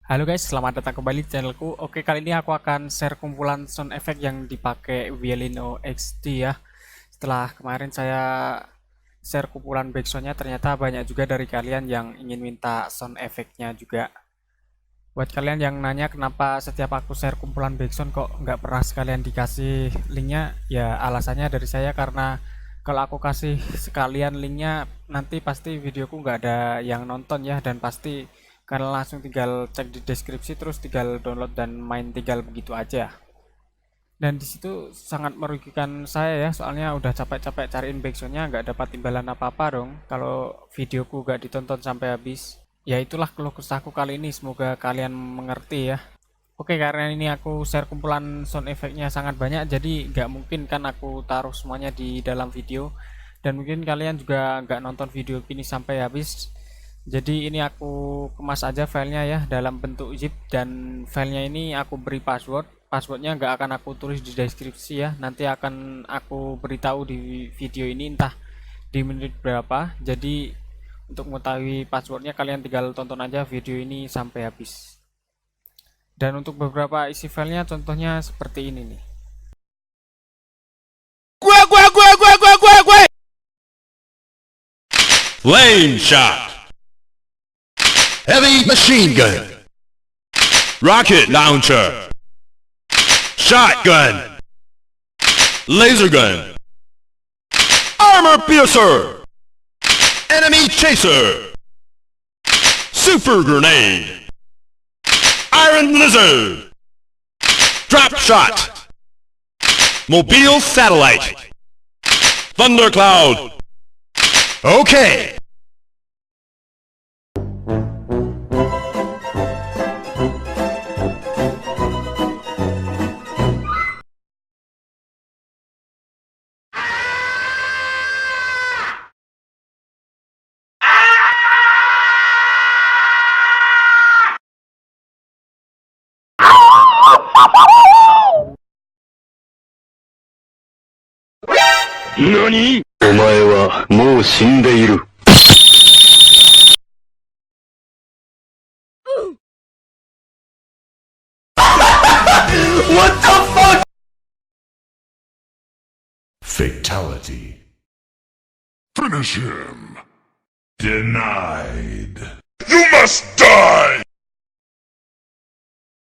Halo guys, selamat datang kembali di channelku. Oke, kali ini aku akan share kumpulan sound effect yang dipakai Violino XD ya. Setelah kemarin saya share kumpulan backsoundnya, ternyata banyak juga dari kalian yang ingin minta sound effectnya juga. Buat kalian yang nanya kenapa setiap aku share kumpulan backsound kok nggak pernah sekalian dikasih linknya, ya alasannya dari saya karena kalau aku kasih sekalian linknya nanti pasti videoku nggak ada yang nonton ya, dan pasti kalian langsung tinggal cek di deskripsi terus tinggal download dan main tinggal begitu aja. Dan disitu sangat merugikan saya ya, soalnya udah capek-capek cariin backsoundnya nggak dapat imbalan apa-apa dong kalau videoku nggak ditonton sampai habis. Ya itulah keluh kesahku kali ini, semoga kalian mengerti ya. Oke, karena ini aku share kumpulan sound effectnya sangat banyak, jadi nggak mungkin kan aku taruh semuanya di dalam video, dan mungkin kalian juga nggak nonton video ini sampai habis. Jadi ini aku kemas aja filenya ya dalam bentuk zip, dan filenya ini aku beri passwordnya nggak akan aku tulis di deskripsi ya, nanti akan aku beritahu di video ini entah di menit berapa. Jadi untuk mengetahui passwordnya kalian tinggal tonton aja video ini sampai habis. Dan untuk beberapa isi filenya contohnya seperti ini nih. Lane shot. Heavy machine gun. Rocket launcher. Shotgun. Laser gun. Armor piercer. Enemy chaser. Super grenade. Iron lizard. Drop shot. Mobile satellite. Thundercloud. Okay. NANI?お前はもう死んでいる。What the fuck? Fatality. Finish him. Denied. You must die!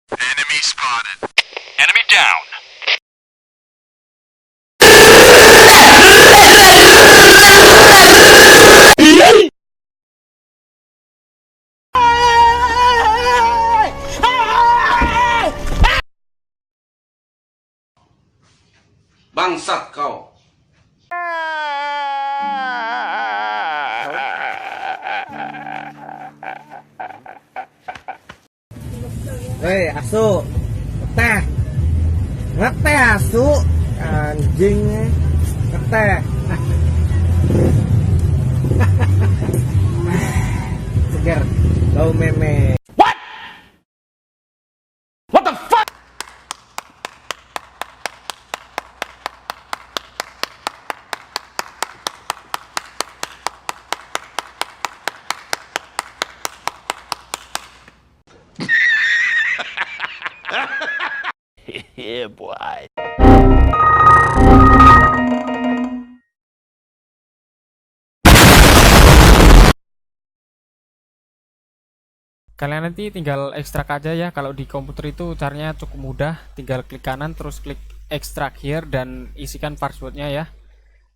Enemy spotted. Enemy down. Bangsat kau. Hei, asu. Ngeteh. Ngeteh asu. Anjing. Ngeteh. Seger. Bau meme. What the fuck? Yeah, boy. Kalian nanti tinggal ekstrak aja ya. Kalau di komputer itu caranya cukup mudah, tinggal klik kanan terus klik extract here dan isikan passwordnya ya,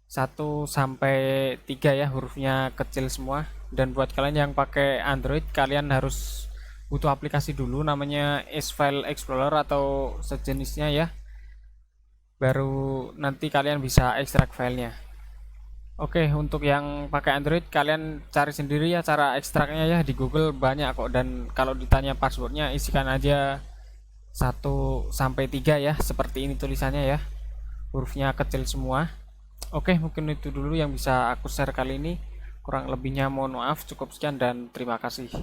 1 sampai 3 ya, hurufnya kecil semua. Dan buat kalian yang pakai Android, kalian harus butuh aplikasi dulu namanya S-File Explorer atau sejenisnya ya, baru nanti kalian bisa ekstrak filenya. Oke, untuk yang pakai Android kalian cari sendiri ya cara ekstraknya ya, di Google banyak kok, dan kalau ditanya passwordnya isikan aja 1 sampai 3 ya, seperti ini tulisannya ya, hurufnya kecil semua. Oke, mungkin itu dulu yang bisa aku share kali ini, kurang lebihnya mohon maaf. Cukup sekian dan terima kasih.